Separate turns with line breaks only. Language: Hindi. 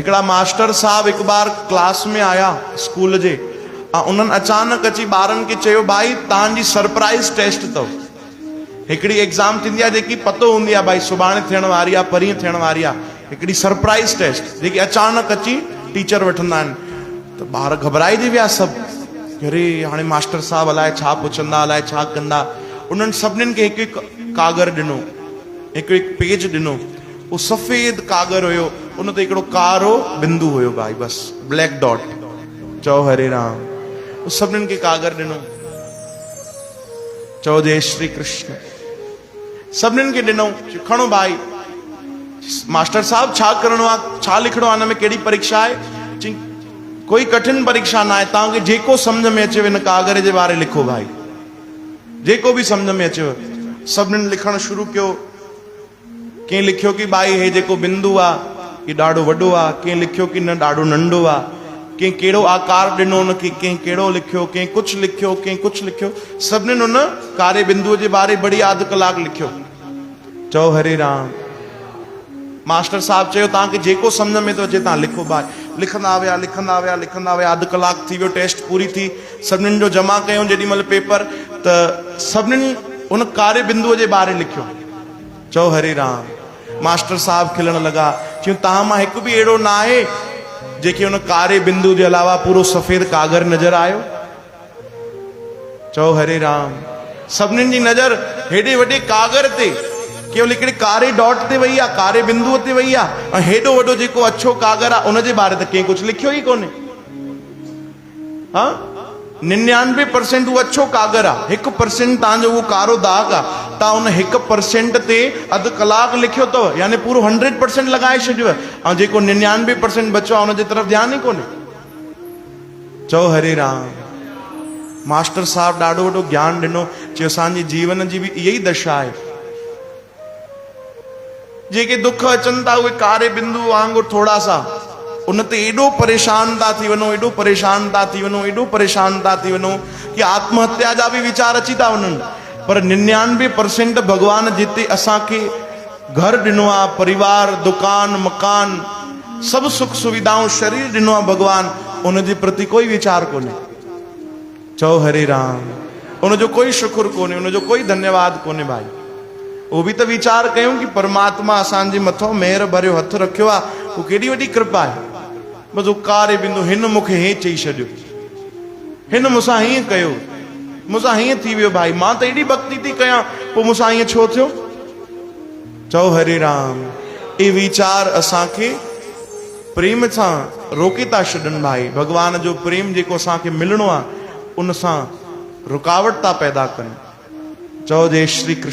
हिकड़ा मास्टर साहब एक बार क्लास में आया स्कूल जे, उन्हनि अचानक अची ॿारनि खे चयो, भाई तव्हांजी सरप्राइज़ टेस्ट अथव। हिकिड़ी एग्ज़ाम थींदी आहे जेकी पतो हूंदी आहे भाई सुभाणे थियण वारी आहे, परीहं थियण वारी आहे, हिकिड़ी सरप्राइज़ टेस्ट जेकी अचानक अची टीचर वठंदा आहिनि। त ॿार घबराइजी विया सभु, अरे हाणे मास्टर साहब अलाए छा पुछंदा, अलाए छा कंदा। उन्हनि सभिनीनि खे हिकु हिकु कागर ॾिनो, हिकु हिकु पेज ॾिनो। वो सफ़ेद कागर हुयो, उन ते हिकिड़ो कारो बिंदु हुयो भाई, बस ब्लैक डॉट। चओ हरे राम। वो सभिनीनि खे कागर ॾिनो, चओ जय श्री कृष्ण। सभिनीनि खे ॾिनो, खणो भाई। मास्टर साहब छा करणो आहे, छा लिखणो आहे, हिन में कहिड़ी परीक्षा आहे? चई कोई कठिन परीक्षा ना आहे, तव्हांखे जेको सम्झ में अचेव हिन कागर जे बारे लिखो भाई, जेको बि सम्झ में अचेव। सभिनीनि लिखणु शुरू कयो। कंहिं लिखियो कि भाई हे जेको बिंदु आहे ही ॾाढो वॾो आहे, कंहिं लिखियो कि न ॾाढो नंढो आहे, कंहिं कहिड़ो आकार ॾिनो उनखे, कंहिं कहिड़ो लिखियो, कंहिं कुझु लिखियो, कंहिं कुझु लिखियो। सभिनीनि उन कारे बिंदुअ जे बारे बढ़िया अधु कलाक लिखियो। चओ हरे राम। मास्टर साहब चयो तव्हांखे जेको सम्झ में थो अचे तव्हां लिखो भाई। लिखंदा विया, लिखंदा विया, लिखंदा विया। अधु कलाक थी वियो, टेस्ट पूरी थी। सभिनीनि जो जमा कयूं जेॾीमहिल पेपर, त सभिनीनि उन कारे बिंदुअ जे बारे लिखियो। चओ हरे राम। मास्टर साहब खिलण लॻा, चयूं तव्हां मां हिकु बि अहिड़ो न आहे जेके उन कारे बिंदु जे अलावा पूरो सफ़ेद कागर नज़र आयो? चओ हरे राम। सभिनीनि जी नज़र हेॾे वॾे कागर ते, केवल हिकिड़े कारे डॉट ते वई आहे, कारे बिंदुअ ते वई आहे। ऐं हेॾो वॾो जेको अछो कागर आहे उन जे बारे त कंहिं कुझु लिखियो ई कोन्हे। हा, 99% उहो अछो कागर आहे, 1% तव्हांजो उहो कारो दाग आहे। तव्हां उन 1% ते अधु कलाक लिखियो अथव, यानी पूरो 100% लॻाए छॾियो। ऐं जेको 99% बचो आहे उन जे तरफ़ ध्यानु ई कोन्हे। चओ हरे राम। मास्टर साहब ॾाढो वॾो ज्ञान ॾिनो। चयो असांजी जीवन जी बि इहा ई दशा आहे। जेके दुख अचनि था उहे कारे बिंदु वांगुरु थोड़ा सा, उन ते एॾो परेशान था थी वञो, एॾो परेशान था थी वञो, एॾो परेशान था थी वञो कि आत्महत्या जा बि वीचार अची था वञनि। पर 99% भगवान जिते असांखे घर ॾिनो आहे, परिवार, दुकान, मकान, सभु सुख सुविधाऊं, शरीर ॾिनो आहे भगवान, उन जे प्रति कोई वीचार कोन्हे। चओ हरे राम। उनजो कोई शुक्र कोन्हे, उनजो कोई धन्यवाद कोन्हे भाई। वो भी तो विचार कयूं कि परमात्मा असांजे मथो मेहर भरियो हथ रखियो आहे, वो केॾी वॾी कृपा आहे। बसि वो कारे बिंदु, हिन मूंखे हीअं चई छॾियो, हिन मूंसां हीअं कयो, मूंसां हीअं थी वियो भाई, मां त एॾी भक्ति थी कयां, पोइ मूंसां हीअं छो थियो? चओ हरे राम। ये विचार असांखे प्रेम सां रोके था छॾनि भाई। भगवान जो प्रेम जेको असांखे मिलणो आहे उन सां रुकावट था पैदा कनि। चओ जय श्री कृष्ण।